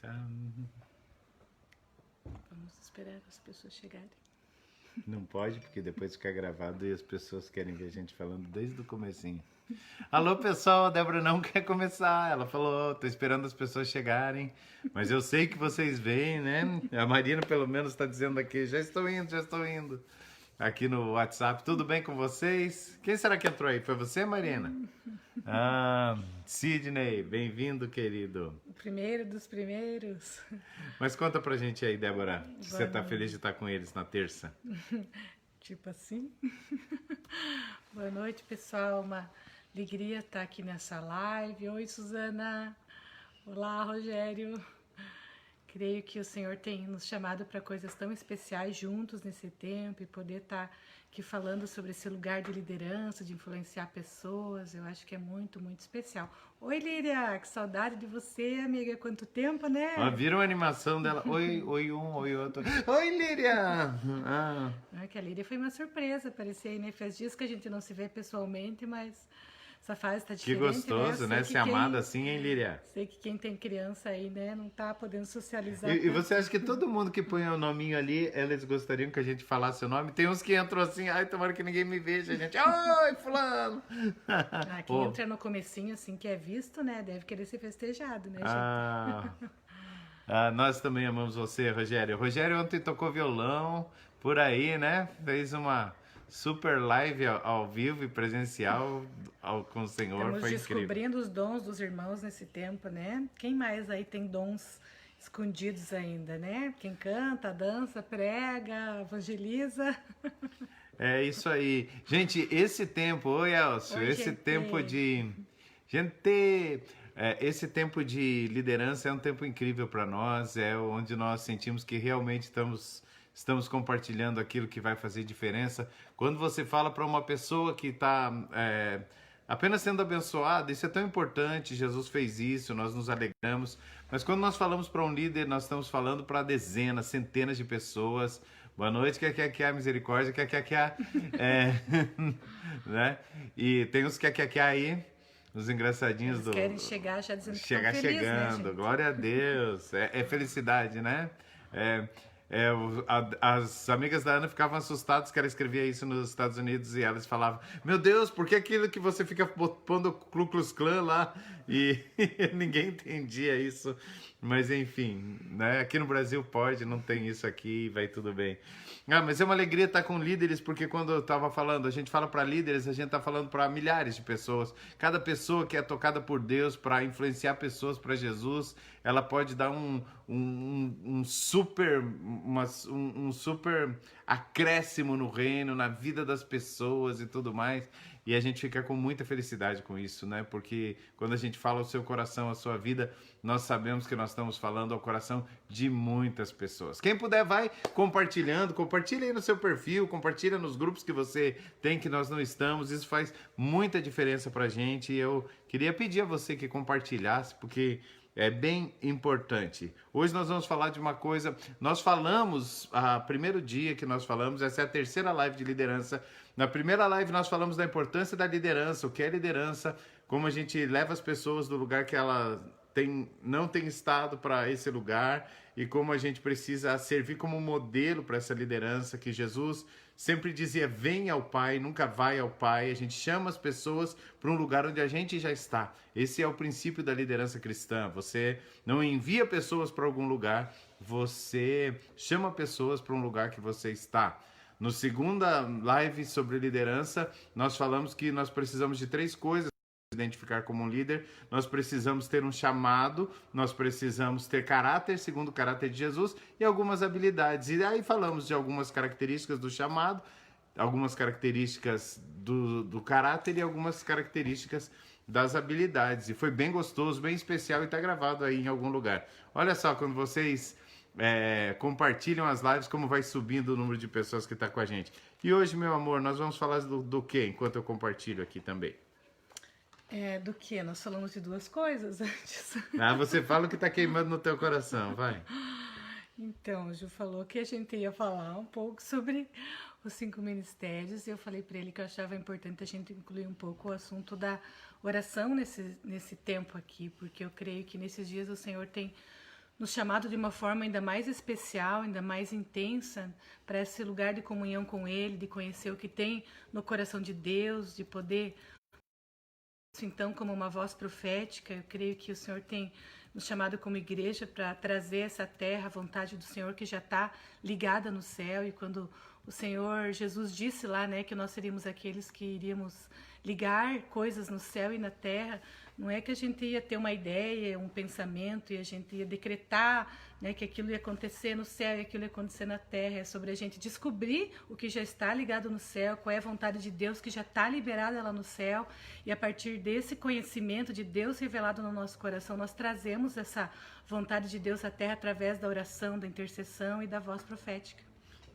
Vamos esperar as pessoas chegarem. Não pode, porque depois fica gravado e as pessoas querem ver a gente falando desde o comecinho. Alô, pessoal, a Débora não quer começar. Ela falou, tô esperando as pessoas chegarem, mas eu sei que vocês veem, né? A Marina, pelo menos, está dizendo aqui, já estou indo. Aqui no WhatsApp, tudo bem com vocês? Quem será que entrou aí? Foi você, Marina? Sidney, bem-vindo, querido. O primeiro dos primeiros. Mas conta pra gente aí, Débora, se você tá Boa feliz de estar com eles na terça. Tipo assim. Boa noite, pessoal. Uma alegria estar aqui nessa live. Oi, Suzana. Olá, Rogério. Creio que o Senhor tem nos chamado para coisas tão especiais juntos nesse tempo e poder estar aqui falando sobre esse lugar de liderança, de influenciar pessoas. Eu acho que é muito, muito especial. Oi, Líria, que saudade de você, amiga. Quanto tempo, né? Ó, viram a animação dela? Oi, um, oi, outro. Oi, Líria! Que a Líria foi uma surpresa aparecer aí, né? Faz dias que a gente não se vê pessoalmente, mas essa fase tá Que diferente, gostoso, né? Ser amada quem... assim, hein, Líria? Sei que quem tem criança aí, né, não tá podendo socializar. E você acha que todo mundo que põe o nominho ali, eles gostariam que a gente falasse o nome? Tem uns que entram assim, ai, tomara que ninguém me veja, gente. Oi, fulano! Quem entra no comecinho, assim, que é visto, né, deve querer ser festejado, né, gente? Nós também amamos você, Rogério. Rogério ontem tocou violão por aí, né? Fez uma super live ao vivo e presencial com o Senhor. Estamos Foi incrível. descobrindo os dons dos irmãos nesse tempo, né? Quem mais aí tem dons escondidos ainda, né? Quem canta, dança, prega, evangeliza. É isso aí. Gente, esse tempo, oi Elcio, Oi, esse gente. tempo de... Gente, esse tempo de liderança é um tempo incrível para nós, é onde nós sentimos que realmente estamos compartilhando aquilo que vai fazer diferença. Quando você fala para uma pessoa que está apenas sendo abençoada, isso é tão importante, Jesus fez isso, nós nos alegramos. Mas quando nós falamos para um líder, nós estamos falando para dezenas, centenas de pessoas. Boa noite, que é misericórdia, que né? E tem uns que aí, os engraçadinhos Eles querem chegar já dizendo que chegar estão felizes, chegando, né, gente? glória a Deus, é felicidade, né? As amigas da Ana ficavam assustadas que ela escrevia isso nos Estados Unidos e elas falavam, meu Deus, por que aquilo que você fica pondo o Ku Klux Klan lá? E ninguém entendia isso, mas enfim, né? Aqui no Brasil pode, não tem isso aqui, vai tudo bem. Mas é uma alegria estar com líderes, porque quando eu estava falando, a gente fala para líderes, a gente está falando para milhares de pessoas. Cada pessoa que é tocada por Deus para influenciar pessoas para Jesus, ela pode dar um super acréscimo no reino, na vida das pessoas e tudo mais. E a gente fica com muita felicidade com isso, né? Porque quando a gente fala ao seu coração, a sua vida, nós sabemos que nós estamos falando ao coração de muitas pessoas. Quem puder, vai compartilhando, compartilha aí no seu perfil, compartilha nos grupos que você tem que nós não estamos. Isso faz muita diferença pra gente. E eu queria pedir a você que compartilhasse, porque é bem importante. Hoje nós vamos falar de uma coisa. Nós falamos, primeiro dia que nós falamos, essa é a terceira live de liderança. Na primeira live nós falamos da importância da liderança, o que é liderança, como a gente leva as pessoas do lugar que ela não tem estado para esse lugar e como a gente precisa servir como modelo para essa liderança, que Jesus sempre dizia, vem ao Pai, nunca vai ao Pai. A gente chama as pessoas para um lugar onde a gente já está. Esse é o princípio da liderança cristã. Você não envia pessoas para algum lugar, você chama pessoas para um lugar que você está. No segunda live sobre liderança, nós falamos que nós precisamos de 3 coisas para identificar como um líder. Nós precisamos ter um chamado, nós precisamos ter caráter, segundo o caráter de Jesus, e algumas habilidades. E aí falamos de algumas características do chamado, algumas características do caráter e algumas características das habilidades. E foi bem gostoso, bem especial e está gravado aí em algum lugar. Olha só, quando vocês compartilham as lives, como vai subindo o número de pessoas que está com a gente. E hoje, meu amor, nós vamos falar do que enquanto eu compartilho aqui também? Do que? Nós falamos de 2 coisas antes. Você fala o que está queimando no teu coração, vai. Então, o Ju falou que a gente ia falar um pouco sobre os 5 ministérios, e eu falei para ele que eu achava importante a gente incluir um pouco o assunto da oração nesse tempo aqui, porque eu creio que nesses dias o Senhor tem nos chamado de uma forma ainda mais especial, ainda mais intensa, para esse lugar de comunhão com Ele, de conhecer o que tem no coração de Deus, de poder, então, como uma voz profética. Eu creio que o Senhor tem nos chamado como igreja para trazer essa terra, a vontade do Senhor que já está ligada no céu. E quando o Senhor Jesus disse lá, né, que nós seríamos aqueles que iríamos ligar coisas no céu e na terra, não é que a gente ia ter uma ideia, um pensamento e a gente ia decretar, né, que aquilo ia acontecer no céu e aquilo ia acontecer na terra. É sobre a gente descobrir o que já está ligado no céu, qual é a vontade de Deus que já está liberada lá no céu, e a partir desse conhecimento de Deus revelado no nosso coração, nós trazemos essa vontade de Deus à terra através da oração, da intercessão e da voz profética.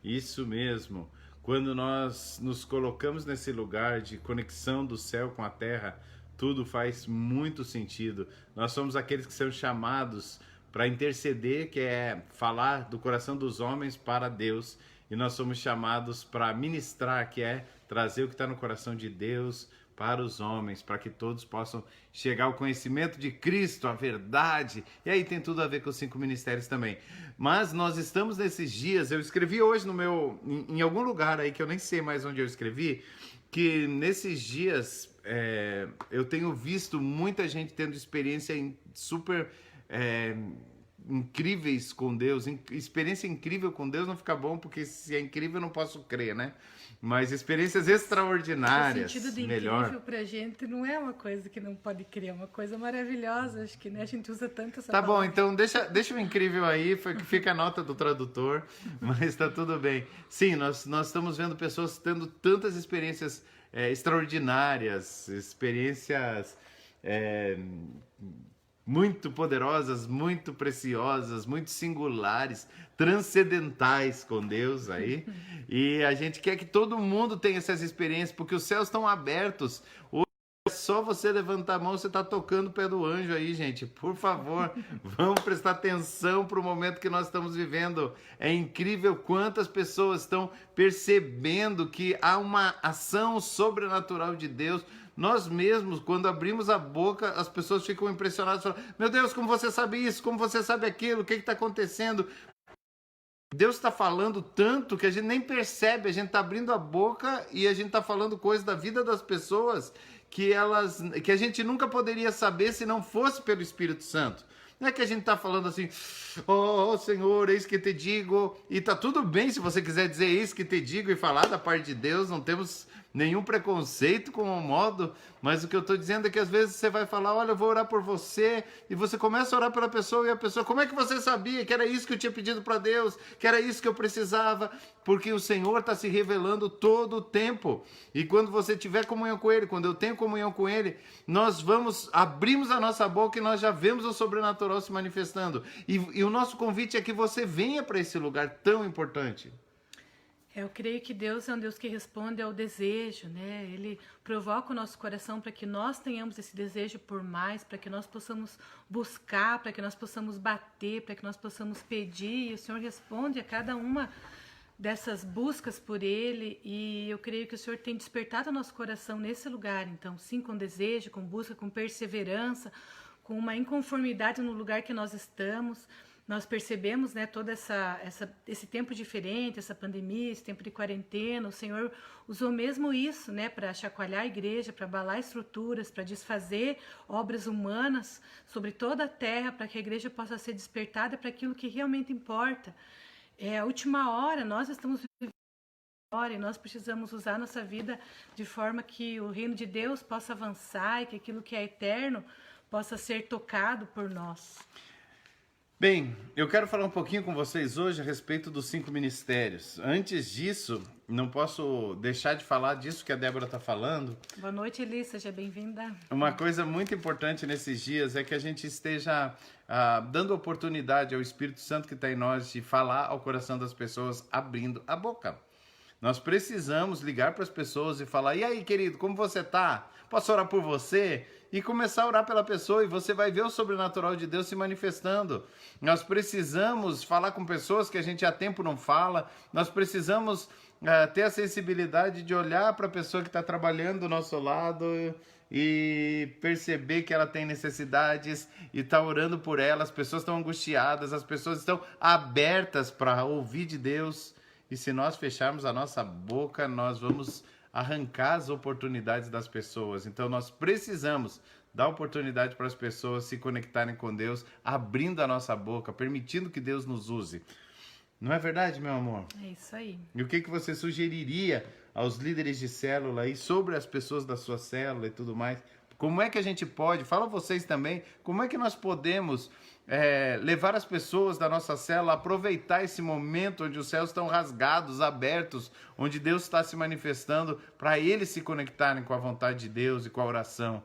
Isso mesmo. Quando nós nos colocamos nesse lugar de conexão do céu com a terra, tudo faz muito sentido. Nós somos aqueles que são chamados para interceder, que é falar do coração dos homens para Deus. E nós somos chamados para ministrar, que é trazer o que está no coração de Deus para os homens, para que todos possam chegar ao conhecimento de Cristo, a verdade. E aí tem tudo a ver com os 5 ministérios também. Mas nós estamos nesses dias, eu escrevi hoje em algum lugar aí, que eu nem sei mais onde eu escrevi, que nesses dias eu tenho visto muita gente tendo experiência super incríveis com Deus. Experiência incrível com Deus não fica bom, porque se é incrível eu não posso crer, né? Mas experiências extraordinárias. O sentido de incrível pra gente não é uma coisa que não pode crer, é uma coisa maravilhosa. Acho que, né, a gente usa tanto essa palavra. Tá bom, então deixa o incrível aí, fica a nota do tradutor, mas tá tudo bem. Sim, nós estamos vendo pessoas tendo tantas experiências extraordinárias, experiências muito poderosas, muito preciosas, muito singulares, transcendentais com Deus aí. E a gente quer que todo mundo tenha essas experiências, porque os céus estão abertos. É só você levantar a mão, você está tocando o pé do anjo aí, gente. Por favor, vamos prestar atenção para o momento que nós estamos vivendo. É incrível quantas pessoas estão percebendo que há uma ação sobrenatural de Deus. Nós mesmos, quando abrimos a boca, as pessoas ficam impressionadas. Falam, meu Deus, como você sabe isso? Como você sabe aquilo? O que está acontecendo? Deus está falando tanto que a gente nem percebe. A gente está abrindo a boca e a gente está falando coisas da vida das pessoas que a gente nunca poderia saber se não fosse pelo Espírito Santo. Não é que a gente está falando assim, oh Senhor, eis que te digo, e tá tudo bem se você quiser dizer eis que te digo e falar da parte de Deus, não temos nenhum preconceito com o modo, mas o que eu estou dizendo é que às vezes você vai falar, olha, eu vou orar por você, e você começa a orar pela pessoa, e a pessoa, como é que você sabia que era isso que eu tinha pedido para Deus, que era isso que eu precisava? Porque o Senhor está se revelando todo o tempo, e quando você tiver comunhão com Ele, quando eu tenho comunhão com Ele, nós abrimos a nossa boca e nós já vemos o sobrenatural se manifestando, e o nosso convite é que você venha para esse lugar tão importante. Eu creio que Deus é um Deus que responde ao desejo, né? Ele provoca o nosso coração para que nós tenhamos esse desejo por mais, para que nós possamos buscar, para que nós possamos bater, para que nós possamos pedir. E o Senhor responde a cada uma dessas buscas por Ele. E eu creio que o Senhor tem despertado o nosso coração nesse lugar. Então, sim, com desejo, com busca, com perseverança, com uma inconformidade no lugar que nós estamos. Nós percebemos, né, todo esse tempo diferente, essa pandemia, esse tempo de quarentena. O Senhor usou mesmo isso, né, para chacoalhar a igreja, para abalar estruturas, para desfazer obras humanas sobre toda a terra, para que a igreja possa ser despertada para aquilo que realmente importa. É a última hora, nós estamos vivendo agora e nós precisamos usar nossa vida de forma que o reino de Deus possa avançar e que aquilo que é eterno possa ser tocado por nós. Bem, eu quero falar um pouquinho com vocês hoje a respeito dos 5 ministérios. Antes disso, não posso deixar de falar disso que a Débora está falando. Boa noite, Elis, seja bem-vinda. Uma coisa muito importante nesses dias é que a gente esteja dando oportunidade ao Espírito Santo que está em nós de falar ao coração das pessoas, abrindo a boca. Nós precisamos ligar para as pessoas e falar, e aí, querido, como você está? Posso orar por você? E começar a orar pela pessoa e você vai ver o sobrenatural de Deus se manifestando. Nós precisamos falar com pessoas que a gente há tempo não fala. Nós precisamos ter a sensibilidade de olhar para a pessoa que está trabalhando do nosso lado e perceber que ela tem necessidades e tá orando por ela. As pessoas estão angustiadas, as pessoas estão abertas para ouvir de Deus. E se nós fecharmos a nossa boca, nós vamos arrancar as oportunidades das pessoas. Então nós precisamos dar oportunidade para as pessoas se conectarem com Deus, abrindo a nossa boca, permitindo que Deus nos use. Não é verdade, meu amor? É isso aí. E o que você sugeriria aos líderes de célula aí sobre as pessoas da sua célula e tudo mais? Como é que a gente pode, fala vocês também, como é que nós podemos levar as pessoas da nossa célula a aproveitar esse momento onde os céus estão rasgados, abertos, onde Deus está se manifestando, para eles se conectarem com a vontade de Deus e com a oração?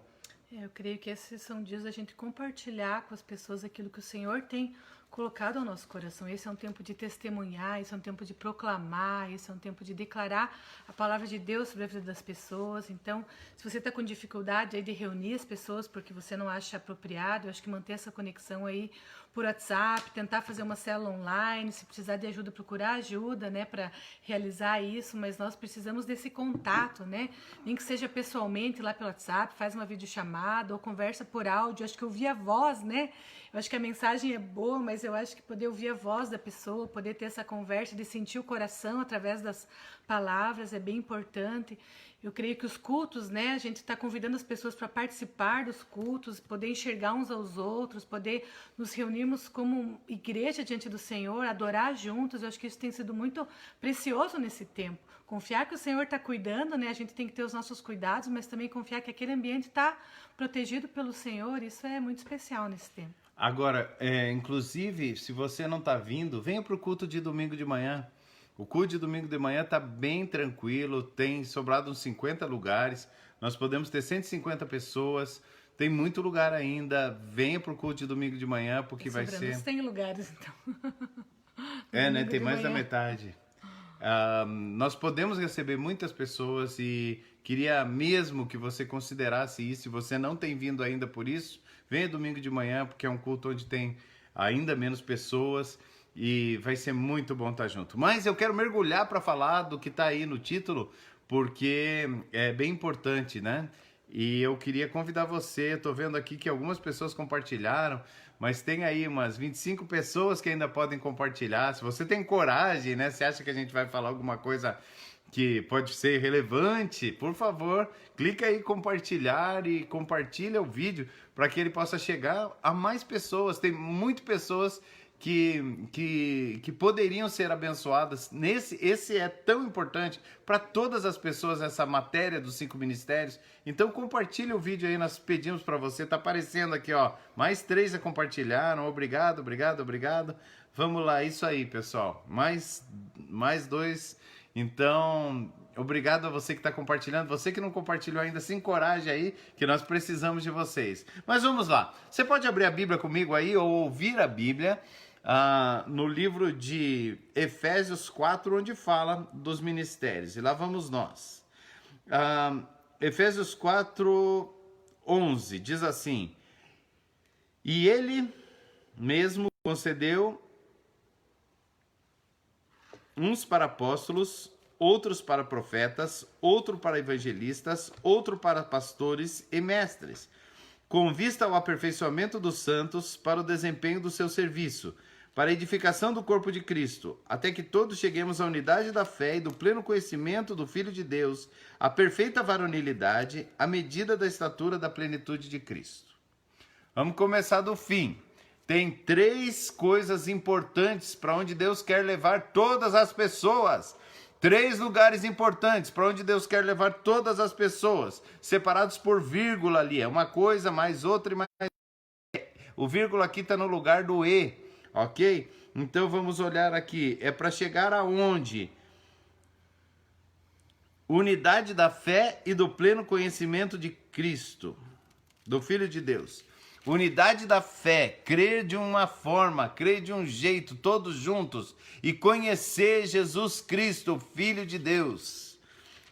Eu creio que esses são dias da gente compartilhar com as pessoas aquilo que o Senhor tem colocado ao nosso coração. Esse é um tempo de testemunhar, esse é um tempo de proclamar, esse é um tempo de declarar a palavra de Deus sobre a vida das pessoas. Então, se você está com dificuldade aí de reunir as pessoas porque você não acha apropriado, eu acho que manter essa conexão aí por WhatsApp, tentar fazer uma célula online, se precisar de ajuda, procurar ajuda, né, para realizar isso, mas nós precisamos desse contato, né, nem que seja pessoalmente lá pelo WhatsApp, faz uma videochamada ou conversa por áudio. Eu acho que ouvir a voz, né, eu acho que a mensagem é boa, mas eu acho que poder ouvir a voz da pessoa, poder ter essa conversa, de sentir o coração através das palavras é bem importante. Eu creio que os cultos, né, a gente está convidando as pessoas para participar dos cultos, poder enxergar uns aos outros, poder nos reunirmos como igreja diante do Senhor, adorar juntos. Eu acho que isso tem sido muito precioso nesse tempo. Confiar que o Senhor está cuidando, né, a gente tem que ter os nossos cuidados, mas também confiar que aquele ambiente está protegido pelo Senhor. Isso é muito especial nesse tempo. Agora, inclusive, se você não está vindo, venha para o culto de domingo de manhã. O culto de domingo de manhã está bem tranquilo, tem sobrado uns 50 lugares, nós podemos ter 150 pessoas, tem muito lugar ainda. Venha para o culto de domingo de manhã, porque vai ser... 100 lugares, então. Né? Tem mais da metade. Nós podemos receber muitas pessoas e queria mesmo que você considerasse isso. Se você não tem vindo ainda por isso, venha domingo de manhã, porque é um culto onde tem ainda menos pessoas e vai ser muito bom estar junto. Mas eu quero mergulhar para falar do que está aí no título, porque é bem importante, né? E eu queria convidar você, estou vendo aqui que algumas pessoas compartilharam, mas tem aí umas 25 pessoas que ainda podem compartilhar. Se você tem coragem, né? Se acha que a gente vai falar alguma coisa que pode ser relevante, por favor, clica aí em compartilhar e compartilha o vídeo para que ele possa chegar a mais pessoas. Tem muitas pessoas que poderiam ser abençoadas. Esse é tão importante para todas as pessoas, essa matéria dos 5 ministérios. Então compartilha o vídeo aí, nós pedimos para você. Tá aparecendo aqui, ó, mais 3 já compartilharam. Obrigado, obrigado, obrigado. Vamos lá, isso aí, pessoal. Mais 2. Então, obrigado a você que está compartilhando. Você que não compartilhou ainda, se encoraje aí, que nós precisamos de vocês. Mas vamos lá. Você pode abrir a Bíblia comigo aí ou ouvir a Bíblia no livro de Efésios 4, onde fala dos ministérios. E lá vamos nós. Efésios 4, 11, diz assim: E ele mesmo concedeu uns para apóstolos, outros para profetas, outro para evangelistas, outro para pastores e mestres, com vista ao aperfeiçoamento dos santos para o desempenho do seu serviço, para a edificação do corpo de Cristo, até que todos cheguemos à unidade da fé e do pleno conhecimento do Filho de Deus, à perfeita varonilidade, à medida da estatura da plenitude de Cristo. Vamos começar do fim. Tem 3 coisas importantes para onde Deus quer levar todas as pessoas. 3 lugares importantes para onde Deus quer levar todas as pessoas, separados por vírgula ali. É uma coisa, mais outra e mais... O vírgula aqui está no lugar do E, ok? Então vamos olhar aqui. É para chegar aonde? Unidade da fé e do pleno conhecimento de Cristo, do Filho de Deus. Unidade da fé, crer de uma forma, crer de um jeito, todos juntos, e conhecer Jesus Cristo, Filho de Deus.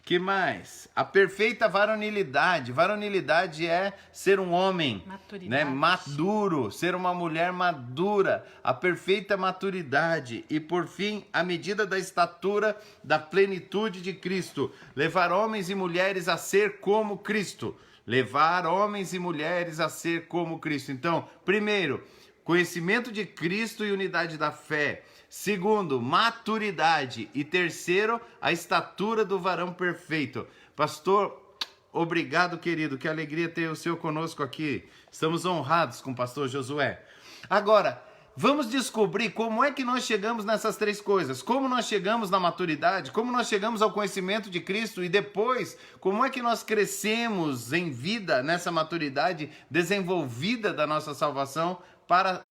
Que mais? A perfeita varonilidade. Varonilidade é ser um homem, né, maduro, ser uma mulher madura, a perfeita maturidade. E por fim, a medida da estatura da plenitude de Cristo. Levar homens e mulheres a ser como Cristo. levar homens e mulheres a ser como Cristo. Então, primeiro, conhecimento de Cristo e unidade da fé. Segundo, maturidade. E terceiro, a estatura do varão perfeito. Pastor, obrigado, querido. Que alegria ter o Senhor conosco aqui. Estamos honrados com o pastor Josué. Agora, vamos descobrir como é que nós chegamos nessas três coisas. Como nós chegamos na maturidade, como nós chegamos ao conhecimento de Cristo e depois, como é que nós crescemos em vida nessa maturidade desenvolvida da nossa salvação para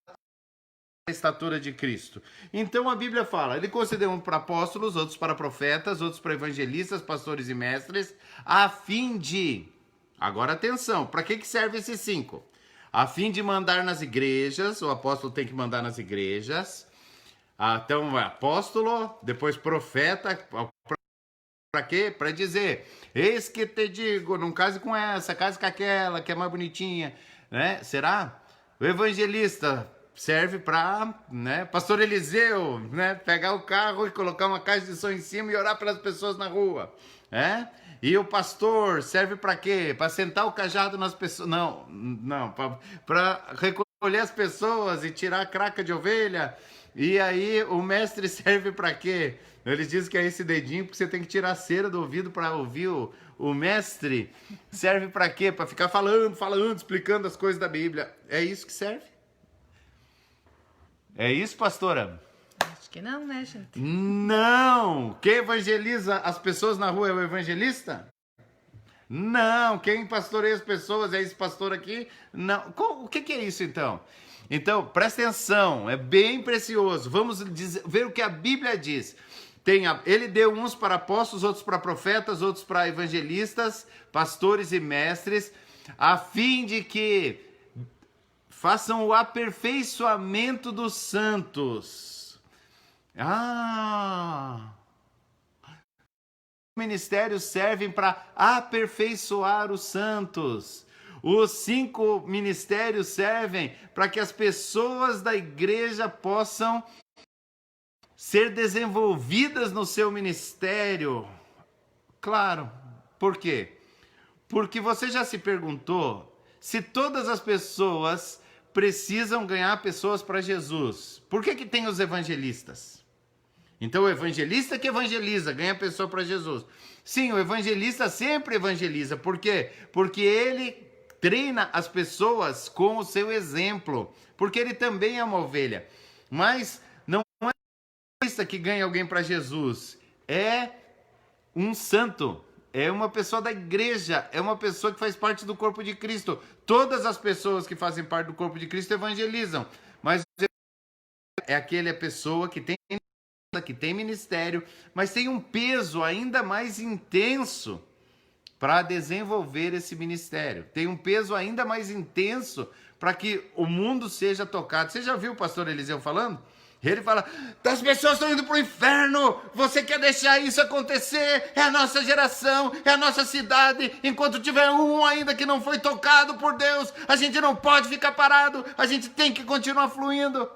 a estatura de Cristo. Então a Bíblia fala, ele concedeu um para apóstolos, outros para profetas, outros para evangelistas, pastores e mestres, a fim de... Agora atenção, para que serve esses 5? A fim de mandar nas igrejas, o apóstolo tem que mandar nas igrejas. Então, apóstolo, depois profeta, para quê? Para dizer, eis que te digo, não case com essa, case com aquela, que é mais bonitinha, né? Será? O evangelista serve para, né? Pastor Eliseu, né? Pegar o carro e colocar uma caixa de som em cima e orar pelas pessoas na rua, né? E o pastor serve para quê? Para sentar o cajado nas pessoas. Não, para recolher as pessoas e tirar a craca de ovelha. E aí o mestre serve para quê? Eles dizem que é esse dedinho porque você tem que tirar a cera do ouvido para ouvir o mestre. Serve para quê? Para ficar falando, explicando as coisas da Bíblia. É isso que serve? É isso, pastora? Acho que não, né, gente? Não! Quem evangeliza as pessoas na rua é o evangelista? Não! Quem pastoreia as pessoas é esse pastor aqui? Não. O que é isso, então? Então, presta atenção, é bem precioso. Vamos ver o que a Bíblia diz. Ele deu uns para apóstolos, outros para profetas, outros para evangelistas, pastores e mestres, a fim de que façam o aperfeiçoamento dos santos. Ministérios servem para aperfeiçoar os santos. Os 5 ministérios servem para que as pessoas da igreja possam ser desenvolvidas no seu ministério. Claro. Por quê? Porque você já se perguntou se todas as pessoas precisam ganhar pessoas para Jesus. Por que tem os evangelistas? Então o evangelista que evangeliza, ganha pessoa para Jesus. Sim, o evangelista sempre evangeliza. Por quê? Porque ele treina as pessoas com o seu exemplo. Porque ele também é uma ovelha. Mas não é o evangelista que ganha alguém para Jesus. É um santo. É uma pessoa da igreja. É uma pessoa que faz parte do corpo de Cristo. Todas as pessoas que fazem parte do corpo de Cristo evangelizam. Mas é aquela pessoa que tem ministério, mas tem um peso ainda mais intenso para desenvolver esse ministério. Tem um peso ainda mais intenso para que o mundo seja tocado. Você já viu o pastor Eliseu falando? Ele fala, as pessoas estão indo para o inferno, você quer deixar isso acontecer? É a nossa geração, é a nossa cidade, enquanto tiver um ainda que não foi tocado por Deus, a gente não pode ficar parado, a gente tem que continuar fluindo.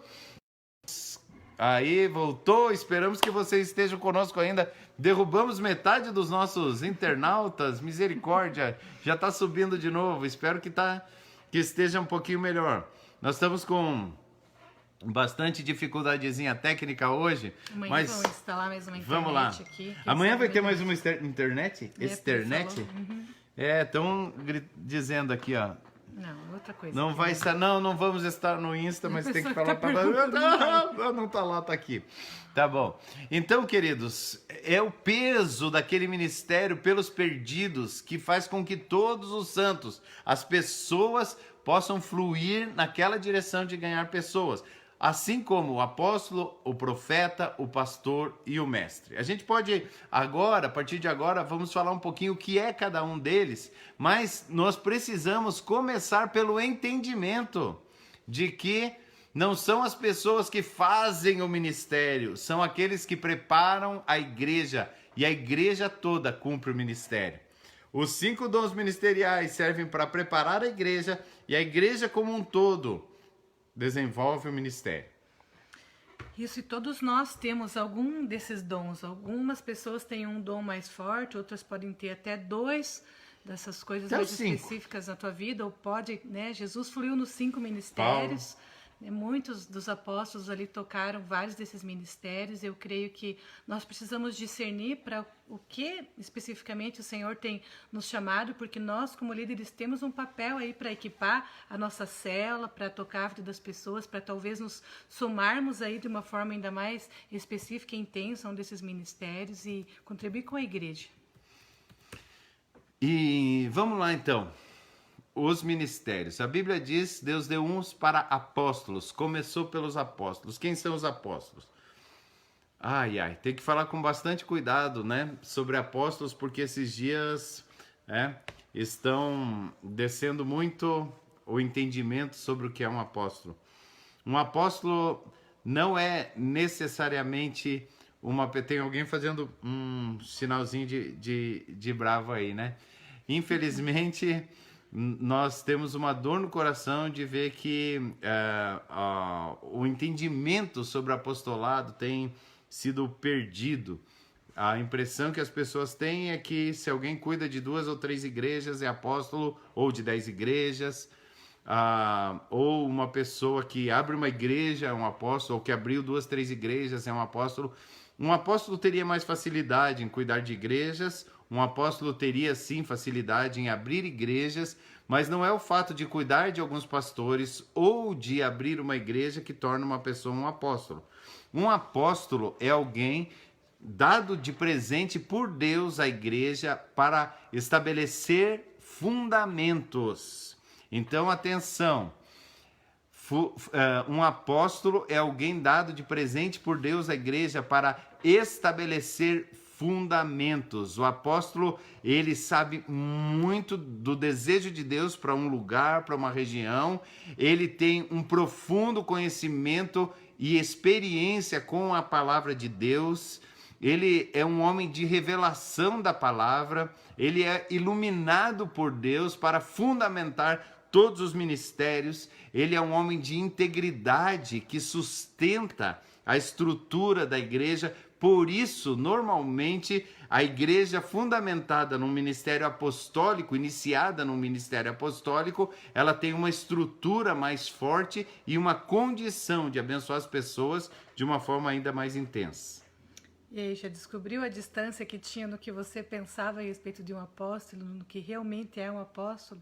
Aí, voltou, esperamos que vocês estejam conosco ainda. Derrubamos metade dos nossos internautas, misericórdia, já está subindo de novo, espero que esteja um pouquinho melhor. Nós estamos com bastante dificuldadezinha técnica hoje, amanhã mas vamos instalar mais uma internet vamos lá. Aqui. Amanhã vai ter mais uma internet? Externet? Uhum. Estão dizendo aqui, ó. Não, outra coisa. Não vai estar, não vamos estar no Insta, mas tem que falar. Não tá lá, tá aqui. Tá bom. Então, queridos, é o peso daquele ministério pelos perdidos que faz com que todos os santos, as pessoas, possam fluir naquela direção de ganhar pessoas. Assim como o apóstolo, o profeta, o pastor e o mestre. A gente pode agora, a partir de agora, vamos falar um pouquinho o que é cada um deles, mas nós precisamos começar pelo entendimento de que não são as pessoas que fazem o ministério, são aqueles que preparam a igreja e a igreja toda cumpre o ministério. Os 5 dons ministeriais servem para preparar a igreja e a igreja como um todo desenvolve o ministério. Isso, e todos nós temos algum desses dons. Algumas pessoas têm um dom mais forte, outras podem ter até 2 dessas coisas Até mais os 5. específicas na tua vida, ou pode, né? Jesus fluiu nos 5 ministérios. Muitos dos apóstolos ali tocaram vários desses ministérios. Eu creio que nós precisamos discernir para o que especificamente o Senhor tem nos chamado, porque nós, como líderes, temos um papel aí para equipar a nossa célula, para tocar a vida das pessoas, para talvez nos somarmos aí de uma forma ainda mais específica e intensa a um desses ministérios e contribuir com a igreja. E vamos lá então. Os ministérios. A Bíblia diz, Deus deu uns para apóstolos. Começou pelos apóstolos. Quem são os apóstolos? Tem que falar com bastante cuidado, né? Sobre apóstolos, porque esses dias estão descendo muito o entendimento sobre o que é um apóstolo. Um apóstolo não é necessariamente uma... Tem alguém fazendo um sinalzinho de bravo aí, né? Infelizmente... nós temos uma dor no coração de ver que o entendimento sobre o apostolado tem sido perdido. A impressão que as pessoas têm é que se alguém cuida de 2 ou 3 igrejas é apóstolo, ou de 10 igrejas, ou uma pessoa que abre uma igreja é um apóstolo, ou que abriu 2, 3 igrejas é um apóstolo. Um apóstolo teria mais facilidade em cuidar de igrejas. Um apóstolo teria, sim, facilidade em abrir igrejas, mas não é o fato de cuidar de alguns pastores ou de abrir uma igreja que torna uma pessoa um apóstolo. Um apóstolo é alguém dado de presente por Deus à igreja para estabelecer fundamentos. Então, atenção. Um apóstolo é alguém dado de presente por Deus à igreja para estabelecer fundamentos. O apóstolo, ele sabe muito do desejo de Deus para um lugar, para uma região. Ele tem um profundo conhecimento e experiência com a palavra de Deus. Ele é um homem de revelação da palavra. Ele é iluminado por Deus para fundamentar todos os ministérios. Ele é um homem de integridade que sustenta a estrutura da igreja. Por isso, normalmente, a igreja fundamentada num ministério apostólico, iniciada num ministério apostólico, ela tem uma estrutura mais forte e uma condição de abençoar as pessoas de uma forma ainda mais intensa. E aí, já descobriu a distância que tinha no que você pensava a respeito de um apóstolo, no que realmente é um apóstolo?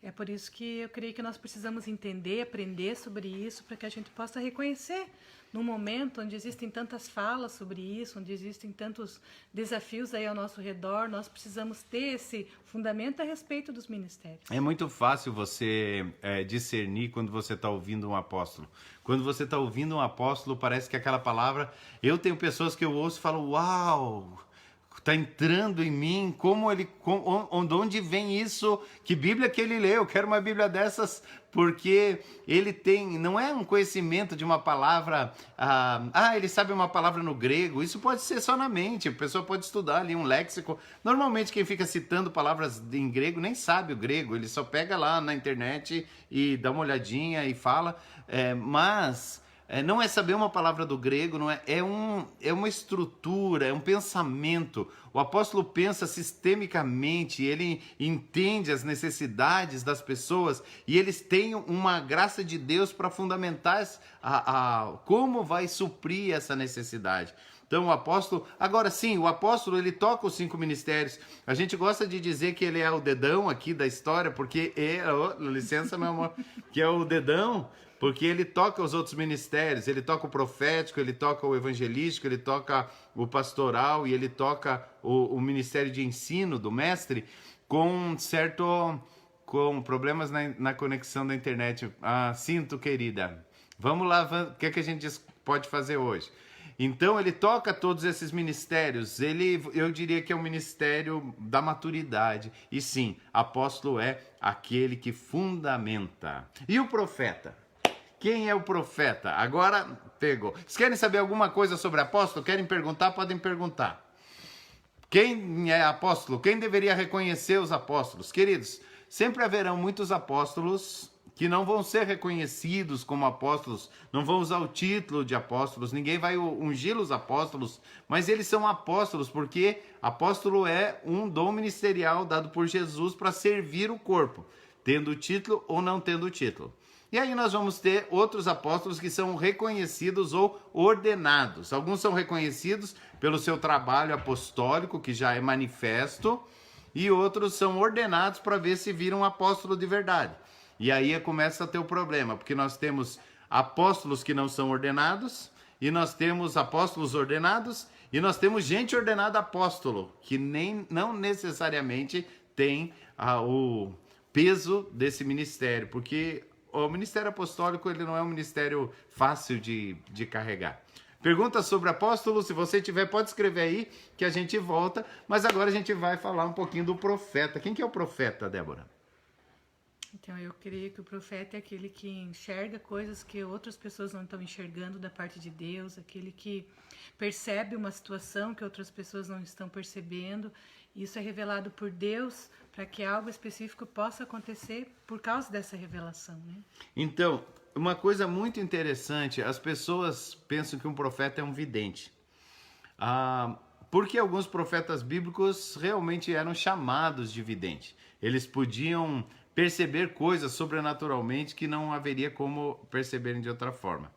É por isso que eu creio que nós precisamos entender, aprender sobre isso, para que a gente possa reconhecer num momento onde existem tantas falas sobre isso, onde existem tantos desafios aí ao nosso redor, nós precisamos ter esse fundamento a respeito dos ministérios. É muito fácil você discernir quando você está ouvindo um apóstolo. Quando você está ouvindo um apóstolo, parece que aquela palavra... Eu tenho pessoas que eu ouço e falo, uau... Está entrando em mim, onde vem isso? Que Bíblia que ele leu? Eu quero uma Bíblia dessas, porque ele tem, não é um conhecimento de uma palavra, ele sabe uma palavra no grego, isso pode ser só na mente, a pessoa pode estudar ali um léxico. Normalmente quem fica citando palavras em grego nem sabe o grego, ele só pega lá na internet e dá uma olhadinha e fala, mas... não é saber uma palavra do grego, não é uma estrutura, é um pensamento. O apóstolo pensa sistemicamente, ele entende as necessidades das pessoas e eles têm uma graça de Deus para fundamentar como vai suprir essa necessidade. Então o apóstolo, agora sim, o apóstolo ele toca os 5 ministérios. A gente gosta de dizer que ele é o dedão aqui da história, porque licença meu amor, que é o dedão, porque ele toca os outros ministérios, ele toca o profético, ele toca o evangelístico, ele toca o pastoral e ele toca o ministério de ensino do mestre com problemas na conexão da internet. Sinto, querida. Vamos lá, o que a gente pode fazer hoje? Então ele toca todos esses ministérios, eu diria que é o ministério da maturidade. E sim, apóstolo é aquele que fundamenta. E o profeta? Quem é o profeta? Agora pegou. Vocês querem saber alguma coisa sobre apóstolo? Querem perguntar? Podem perguntar. Quem é apóstolo? Quem deveria reconhecer os apóstolos? Queridos, sempre haverão muitos apóstolos que não vão ser reconhecidos como apóstolos, não vão usar o título de apóstolos, ninguém vai ungir os apóstolos, mas eles são apóstolos porque apóstolo é um dom ministerial dado por Jesus para servir o corpo, tendo o título ou não tendo o título. E aí nós vamos ter outros apóstolos que são reconhecidos ou ordenados. Alguns são reconhecidos pelo seu trabalho apostólico, que já é manifesto, e outros são ordenados para ver se viram apóstolo de verdade. E aí começa a ter o problema, porque nós temos apóstolos que não são ordenados, e nós temos apóstolos ordenados, e nós temos gente ordenada apóstolo, que não necessariamente tem o peso desse ministério, porque o ministério apostólico ele não é um ministério fácil de carregar. Pergunta sobre apóstolo, se você tiver, pode escrever aí, que a gente volta, mas agora a gente vai falar um pouquinho do profeta. Quem que é o profeta, Débora? Então, eu creio que o profeta é aquele que enxerga coisas que outras pessoas não estão enxergando da parte de Deus, aquele que percebe uma situação que outras pessoas não estão percebendo. Isso é revelado por Deus para que algo específico possa acontecer por causa dessa revelação, né? Então, uma coisa muito interessante, as pessoas pensam que um profeta é um vidente. Porque alguns profetas bíblicos realmente eram chamados de vidente. Eles podiam perceber coisas sobrenaturalmente que não haveria como perceberem de outra forma.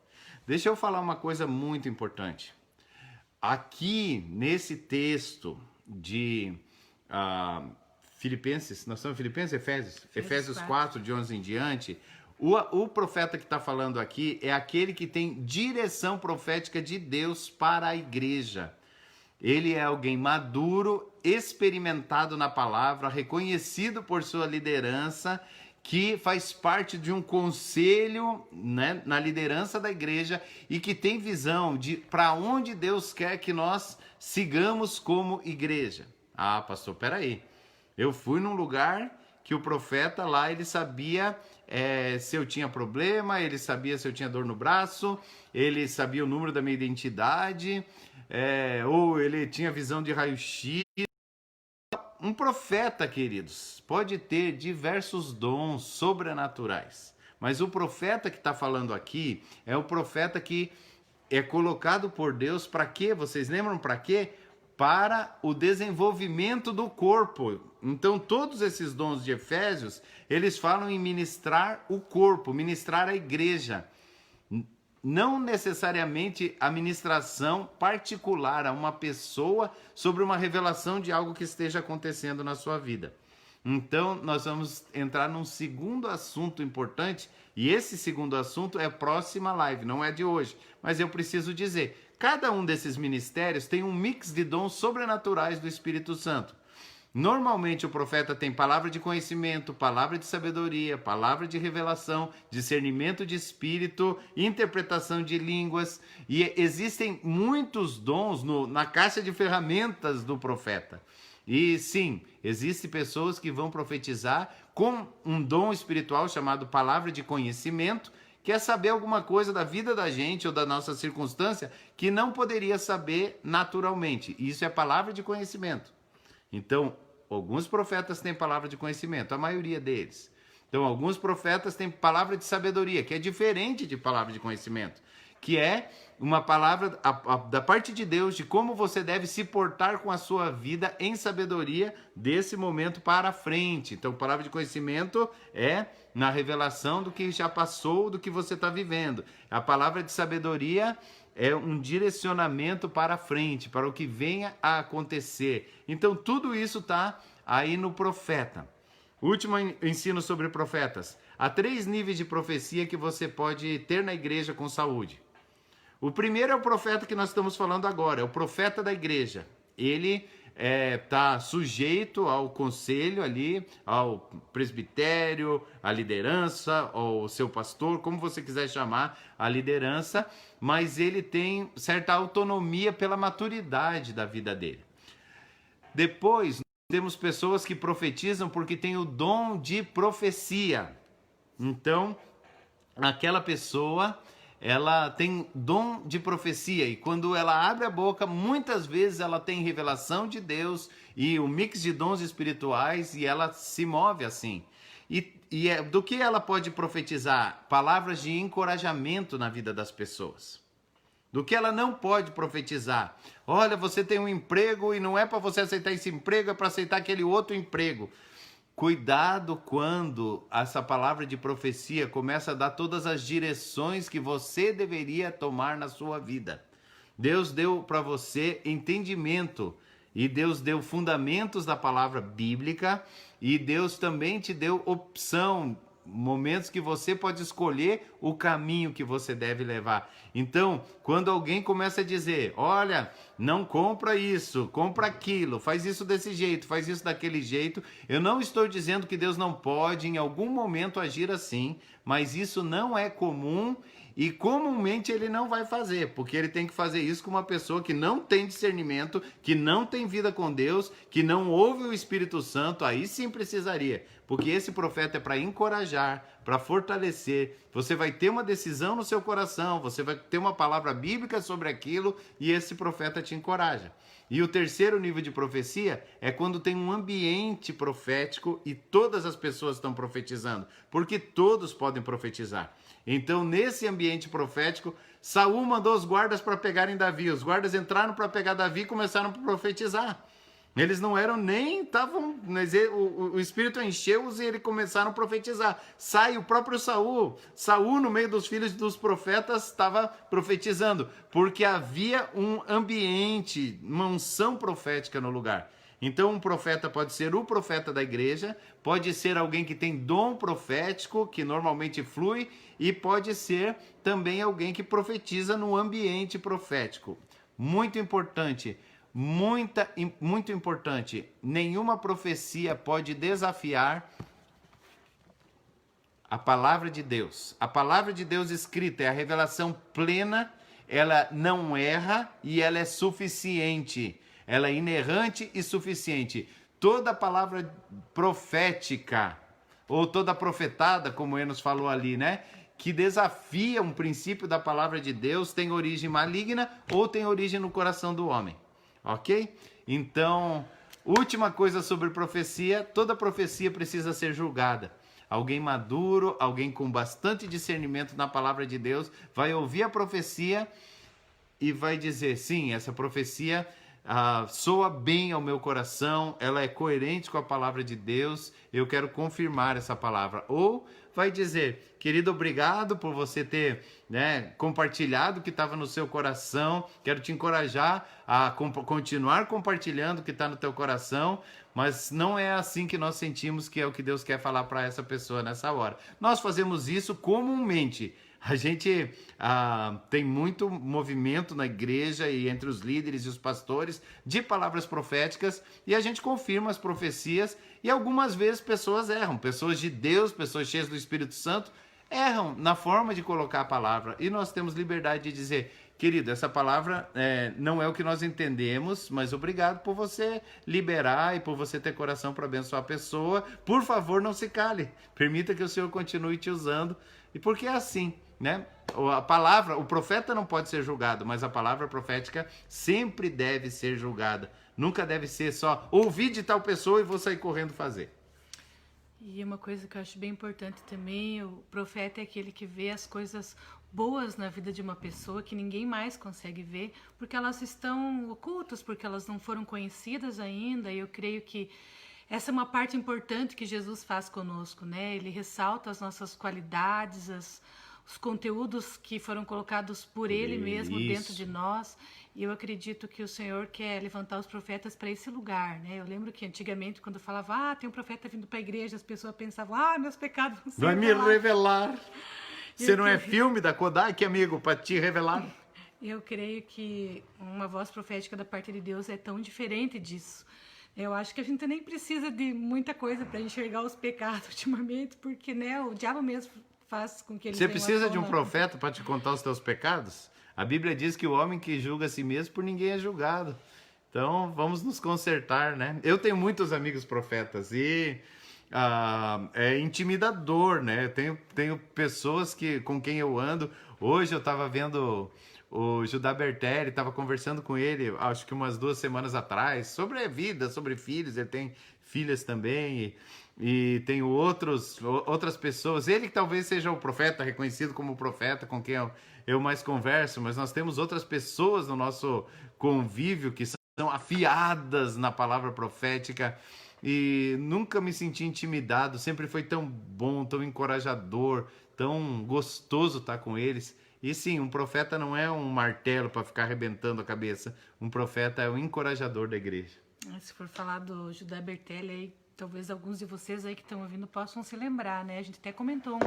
Deixa eu falar uma coisa muito importante. Aqui, nesse texto de Filipenses, nós estamos em Filipenses, Efésios 4, de 11 em diante, o profeta que está falando aqui é aquele que tem direção profética de Deus para a igreja. Ele é alguém maduro, experimentado na palavra, reconhecido por sua liderança, que faz parte de um conselho, né, na liderança da igreja e que tem visão de para onde Deus quer que nós sigamos como igreja. Ah, pastor, peraí. Eu fui num lugar que o profeta lá, ele sabia se eu tinha problema, ele sabia se eu tinha dor no braço, ele sabia o número da minha identidade, ou ele tinha visão de raio-x. Um profeta, queridos, pode ter diversos dons sobrenaturais, mas o profeta que está falando aqui é o profeta que é colocado por Deus para quê? Vocês lembram para quê? Para o desenvolvimento do corpo. Então, todos esses dons de Efésios, eles falam em ministrar o corpo, ministrar a igreja. Não necessariamente a ministração particular a uma pessoa sobre uma revelação de algo que esteja acontecendo na sua vida. Então, nós vamos entrar num segundo assunto importante, e esse segundo assunto é a próxima live, não é de hoje, mas eu preciso dizer, cada um desses ministérios tem um mix de dons sobrenaturais do Espírito Santo. Normalmente o profeta tem palavra de conhecimento, palavra de sabedoria, palavra de revelação, discernimento de espírito, interpretação de línguas, e existem muitos dons na caixa de ferramentas do profeta. E sim, existem pessoas que vão profetizar com um dom espiritual chamado palavra de conhecimento, que é saber alguma coisa da vida da gente ou da nossa circunstância que não poderia saber naturalmente. Isso é palavra de conhecimento. Então, alguns profetas têm palavra de conhecimento, a maioria deles. Então, alguns profetas têm palavra de sabedoria, que é diferente de palavra de conhecimento, que é uma palavra da parte de Deus de como você deve se portar com a sua vida em sabedoria desse momento para frente. Então, palavra de conhecimento é na revelação do que já passou, do que você está vivendo. A palavra de sabedoria é um direcionamento para frente, para o que venha a acontecer. Então, tudo isso está aí no profeta. Último ensino sobre profetas. Há 3 níveis de profecia que você pode ter na igreja com saúde. O primeiro é o profeta que nós estamos falando agora, é o profeta da igreja. Ele está sujeito ao conselho ali, ao presbitério, à liderança, ao seu pastor, como você quiser chamar a liderança, mas ele tem certa autonomia pela maturidade da vida dele. Depois, temos pessoas que profetizam porque têm o dom de profecia. Então, aquela pessoa, ela tem dom de profecia e quando ela abre a boca, muitas vezes ela tem revelação de Deus e o mix de dons espirituais e ela se move assim. do que ela pode profetizar? Palavras de encorajamento na vida das pessoas. Do que ela não pode profetizar? Olha, você tem um emprego e não é para você aceitar esse emprego, é para aceitar aquele outro emprego. Cuidado quando essa palavra de profecia começa a dar todas as direções que você deveria tomar na sua vida. Deus deu para você entendimento e Deus deu fundamentos da palavra bíblica e Deus também te deu opção, momentos que você pode escolher o caminho que você deve levar. Então, quando alguém começa a dizer, olha, não compra isso, compra aquilo, faz isso desse jeito, faz isso daquele jeito, eu não estou dizendo que Deus não pode em algum momento agir assim, mas isso não é comum e comumente ele não vai fazer, porque ele tem que fazer isso com uma pessoa que não tem discernimento, que não tem vida com Deus, que não ouve o Espírito Santo, aí sim precisaria, porque esse profeta é para encorajar, para fortalecer, você vai ter uma decisão no seu coração, você vai ter uma palavra bíblica sobre aquilo e esse profeta te encoraja. E o terceiro nível de profecia é quando tem um ambiente profético e todas as pessoas estão profetizando, porque todos podem profetizar. Então, nesse ambiente profético, Saul mandou os guardas para pegarem Davi. Os guardas entraram para pegar Davi e começaram a profetizar. Eles não eram nem... o Espírito encheu-os e eles começaram a profetizar. Sai o próprio Saul. Saul, no meio dos filhos dos profetas, estava profetizando. Porque havia um ambiente, uma unção profética no lugar. Então, um profeta pode ser o profeta da igreja, pode ser alguém que tem dom profético, que normalmente flui, e pode ser também alguém que profetiza no ambiente profético. Muito importante, muito importante, nenhuma profecia pode desafiar a palavra de Deus. A palavra de Deus escrita é a revelação plena, ela não erra e ela é suficiente. Ela é inerrante e suficiente. Toda palavra profética, ou toda profetada, como Enos falou ali, né? Que desafia um princípio da palavra de Deus, tem origem maligna ou tem origem no coração do homem. Ok? Então, última coisa sobre profecia, toda profecia precisa ser julgada. Alguém maduro, alguém com bastante discernimento na palavra de Deus, vai ouvir a profecia e vai dizer, sim, essa profecia... soa bem ao meu coração, ela é coerente com a palavra de Deus, eu quero confirmar essa palavra. Ou vai dizer, querido, obrigado por você ter compartilhado o que estava no seu coração, quero te encorajar a continuar compartilhando o que está no teu coração, mas não é assim que nós sentimos que é o que Deus quer falar para essa pessoa nessa hora. Nós fazemos isso comumente. A gente tem muito movimento na igreja e entre os líderes e os pastores de palavras proféticas e a gente confirma as profecias e algumas vezes pessoas erram, pessoas de Deus, pessoas cheias do Espírito Santo erram na forma de colocar a palavra e nós temos liberdade de dizer, querido, essa palavra não é o que nós entendemos, mas obrigado por você liberar e por você ter coração para abençoar a pessoa, por favor não se cale, permita que o Senhor continue te usando e porque é assim, né? A palavra, o profeta não pode ser julgado, mas a palavra profética sempre deve ser julgada. Nunca deve ser só ouvir de tal pessoa e vou sair correndo fazer. E uma coisa que eu acho bem importante também, o profeta é aquele que vê as coisas boas na vida de uma pessoa que ninguém mais consegue ver, porque elas estão ocultas, porque elas não foram conhecidas ainda, e eu creio que essa é uma parte importante que Jesus faz conosco, né? Ele ressalta as nossas qualidades, os conteúdos que foram colocados por Ele mesmo dentro de nós. E eu acredito que o Senhor quer levantar os profetas para esse lugar, né? Eu lembro que antigamente, quando falava, tem um profeta vindo para a igreja, as pessoas pensavam, meus pecados vão ser vai me revelar. Você não é filme da Kodak, amigo, para te revelar? Eu creio que uma voz profética da parte de Deus é tão diferente disso. Eu acho que a gente nem precisa de muita coisa para enxergar os pecados ultimamente, porque o diabo mesmo faz com que ele... Você precisa de um profeta para te contar os teus pecados? A Bíblia diz que o homem que julga a si mesmo por ninguém é julgado. Então, vamos nos consertar, né? Eu tenho muitos amigos profetas e é intimidador, né? Eu tenho pessoas com quem eu ando. Hoje eu estava vendo o Judá Bertelli, estava conversando com ele, acho que umas 2 semanas atrás, sobre a vida, sobre filhos. Ele tem filhas também, e tem outras pessoas. Ele que talvez seja o profeta, reconhecido como o profeta com quem eu mais converso, mas nós temos outras pessoas no nosso convívio que são afiadas na palavra profética, e nunca me senti intimidado. Sempre foi tão bom, tão encorajador, tão gostoso estar com eles. E sim, um profeta não é um martelo para ficar arrebentando a cabeça. Um profeta é o encorajador da igreja. Se for falar do Judá Bertelli, aí, talvez alguns de vocês aí que estão ouvindo possam se lembrar, né? A gente até comentou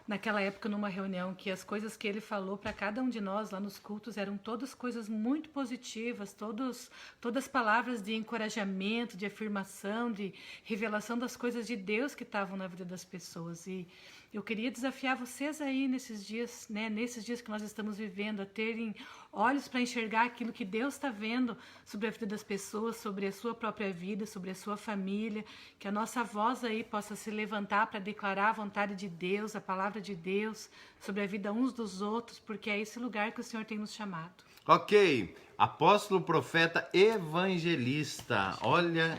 naquela época, numa reunião, que as coisas que ele falou para cada um de nós lá nos cultos eram todas coisas muito positivas, todas palavras de encorajamento, de afirmação, de revelação das coisas de Deus que estavam na vida das pessoas. E eu queria desafiar vocês aí nesses dias, né, nesses dias que nós estamos vivendo, a terem olhos para enxergar aquilo que Deus está vendo sobre a vida das pessoas, sobre a sua própria vida, sobre a sua família, que a nossa voz aí possa se levantar para declarar a vontade de Deus, a palavra de Deus, sobre a vida uns dos outros, porque é esse lugar que o Senhor tem nos chamado. Ok, apóstolo, profeta, evangelista. Olha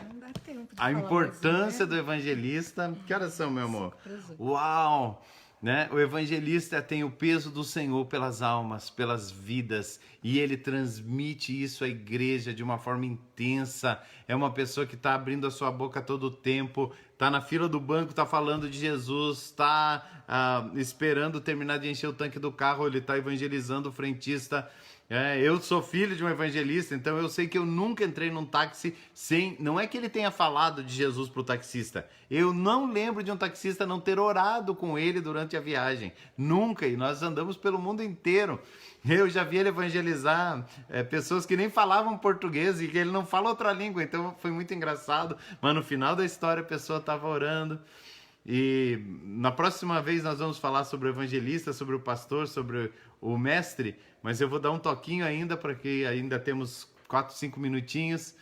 a importância do evangelista. Que horas são, meu amor? Uau! Né? O evangelista tem o peso do Senhor pelas almas, pelas vidas, e ele transmite isso à igreja de uma forma intensa. É uma pessoa que está abrindo a sua boca todo o tempo, está na fila do banco, está falando de Jesus, está esperando terminar de encher o tanque do carro, ele está evangelizando o frentista. Eu sou filho de um evangelista, então eu sei que eu nunca entrei num táxi sem... Não é que ele tenha falado de Jesus para o taxista. Eu não lembro de um taxista não ter orado com ele durante a viagem. Nunca. E nós andamos pelo mundo inteiro. Eu já vi ele evangelizar pessoas que nem falavam português e que ele não fala outra língua. Então foi muito engraçado. Mas no final da história a pessoa estava orando. E na próxima vez nós vamos falar sobre o evangelista, sobre o pastor, sobre o mestre, mas eu vou dar um toquinho ainda, porque ainda temos 4, 5 minutinhos.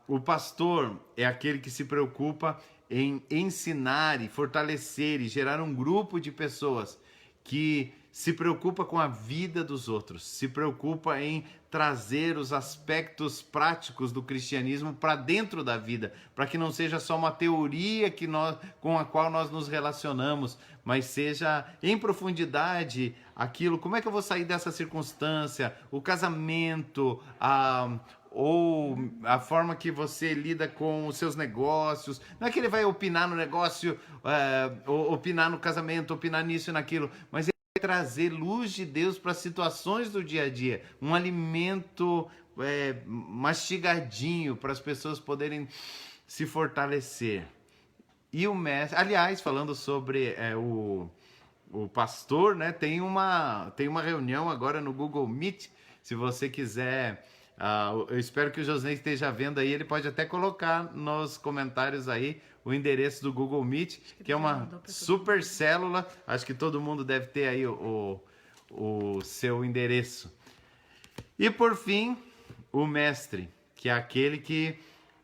O pastor é aquele que se preocupa em ensinar e fortalecer e gerar um grupo de pessoas que se preocupa com a vida dos outros, se preocupa em trazer os aspectos práticos do cristianismo para dentro da vida, para que não seja só uma teoria com a qual nós nos relacionamos, mas seja em profundidade aquilo, como é que eu vou sair dessa circunstância, o casamento, ou a forma que você lida com os seus negócios. Não é que ele vai opinar no negócio, opinar no casamento, opinar nisso e naquilo, mas trazer luz de Deus para situações do dia a dia, um alimento mastigadinho para as pessoas poderem se fortalecer. E o mestre, aliás, falando sobre o pastor, né, tem uma reunião agora no Google Meet, se você quiser. Eu espero que o José esteja vendo aí, ele pode até colocar nos comentários aí o endereço do Google Meet, que é uma super célula. Acho que todo mundo deve ter aí o seu endereço. E por fim, o mestre, que é aquele que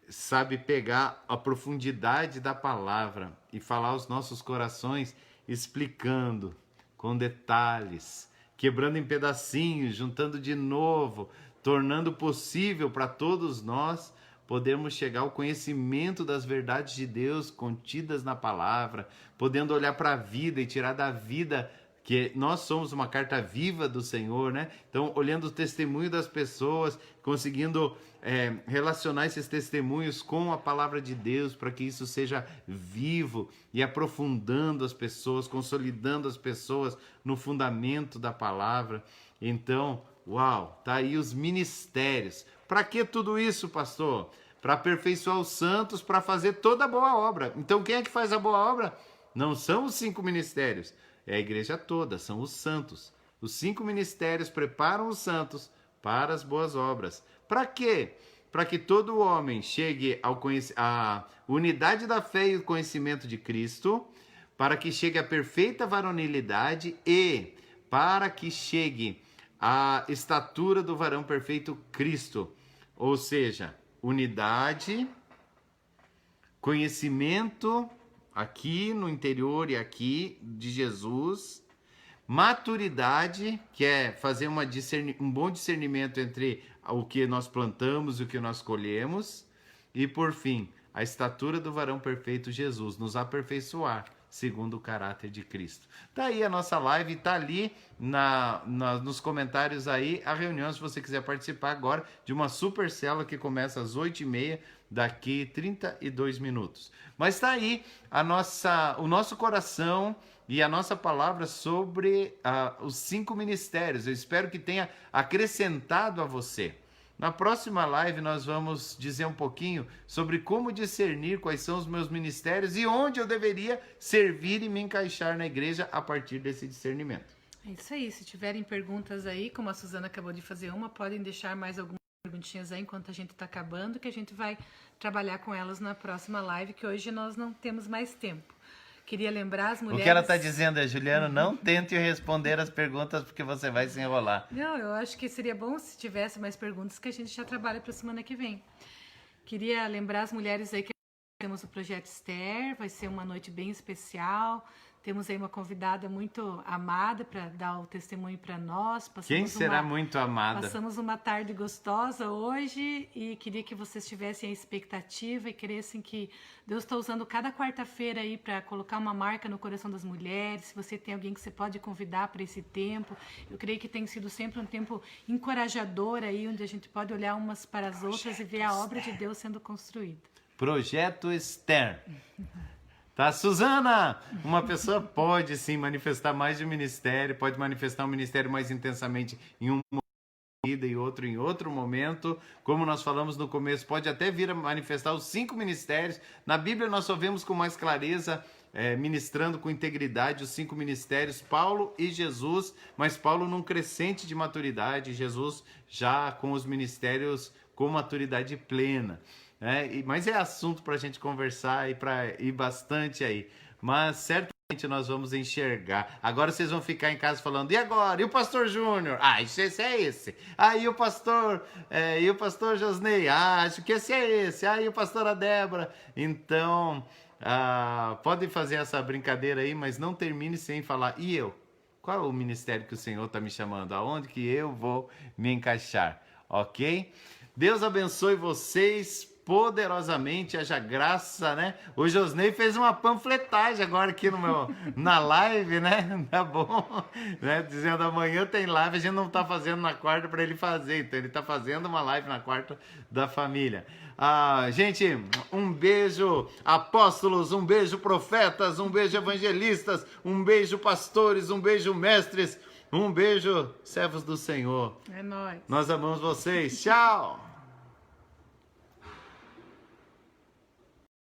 sabe pegar a profundidade da palavra e falar aos nossos corações, explicando com detalhes, quebrando em pedacinhos, juntando de novo, tornando possível para todos nós podermos chegar ao conhecimento das verdades de Deus contidas na palavra, podendo olhar para a vida e tirar da vida, que nós somos uma carta viva do Senhor, né? Então, olhando o testemunho das pessoas, conseguindo relacionar esses testemunhos com a palavra de Deus, para que isso seja vivo e aprofundando as pessoas, consolidando as pessoas no fundamento da palavra. Então, uau, tá aí os ministérios. Para que tudo isso, pastor? Para aperfeiçoar os santos, para fazer toda a boa obra. Então, quem é que faz a boa obra? Não são os 5 ministérios, é a igreja toda, são os santos. Os 5 ministérios preparam os santos para as boas obras. Para quê? Para que todo homem chegue à unidade da fé e o conhecimento de Cristo, para que chegue à perfeita varonilidade e para que chegue à estatura do varão perfeito Cristo. Ou seja, unidade, conhecimento aqui no interior e aqui de Jesus, Maturidade, que é fazer um bom discernimento entre o que nós plantamos e o que nós colhemos. E por fim, a estatura do varão perfeito Jesus, nos aperfeiçoar segundo o caráter de Cristo. Tá aí a nossa live, tá ali nos comentários aí a reunião, se você quiser participar agora de uma super célula que começa às 8h30, daqui 32 minutos. Mas tá aí o nosso coração e a nossa palavra sobre os 5 ministérios. Eu espero que tenha acrescentado a você. Na próxima live nós vamos dizer um pouquinho sobre como discernir quais são os meus ministérios e onde eu deveria servir e me encaixar na igreja a partir desse discernimento. É isso aí, se tiverem perguntas aí, como a Suzana acabou de fazer uma, podem deixar mais algumas perguntinhas aí enquanto a gente está acabando, que a gente vai trabalhar com elas na próxima live, que hoje nós não temos mais tempo. Queria lembrar as mulheres... O que ela está dizendo é, Juliana, não tente responder as perguntas porque você vai se enrolar. Não, eu acho que seria bom se tivesse mais perguntas que a gente já trabalha para a semana que vem. Queria lembrar as mulheres aí que temos o Projeto Esther, vai ser uma noite bem especial. Temos aí uma convidada muito amada para dar o testemunho para nós. Quem será muito amada? Passamos uma tarde gostosa hoje e queria que vocês tivessem a expectativa e crescem que Deus está usando cada quarta-feira aí para colocar uma marca no coração das mulheres. Se você tem alguém que você pode convidar para esse tempo, eu creio que tem sido sempre um tempo encorajador aí, onde a gente pode olhar umas para as outras e ver a obra de Deus sendo construída. Projeto Esther. Tá, Suzana? Uma pessoa pode sim manifestar mais de um ministério, pode manifestar um ministério mais intensamente em um momento e outro em outro momento. Como nós falamos no começo, pode até vir a manifestar os 5 ministérios. Na Bíblia nós só vemos com mais clareza, ministrando com integridade os 5 ministérios, Paulo e Jesus, mas Paulo num crescente de maturidade, Jesus já com os ministérios com maturidade plena. Mas é assunto para a gente conversar e para ir bastante aí. Mas certamente nós vamos enxergar. Agora vocês vão ficar em casa falando, e agora? E o pastor Júnior? Ah, esse é esse. Ah, e o pastor Josnei? Ah, acho que esse é esse. Ah, e o pastora Débora? Então, podem fazer essa brincadeira aí, mas não termine sem falar, e eu? Qual é o ministério que o Senhor está me chamando? Aonde que eu vou me encaixar? Ok? Deus abençoe vocês poderosamente, haja graça, né? O Josnei fez uma panfletagem agora aqui na live, né? Tá bom, né? Dizendo amanhã tem live, a gente não tá fazendo na quarta para ele fazer, então ele tá fazendo uma live na quarta da família. Gente, um beijo apóstolos, um beijo profetas, um beijo evangelistas, um beijo pastores, um beijo mestres, um beijo servos do Senhor. É nóis. Nós amamos vocês. Tchau!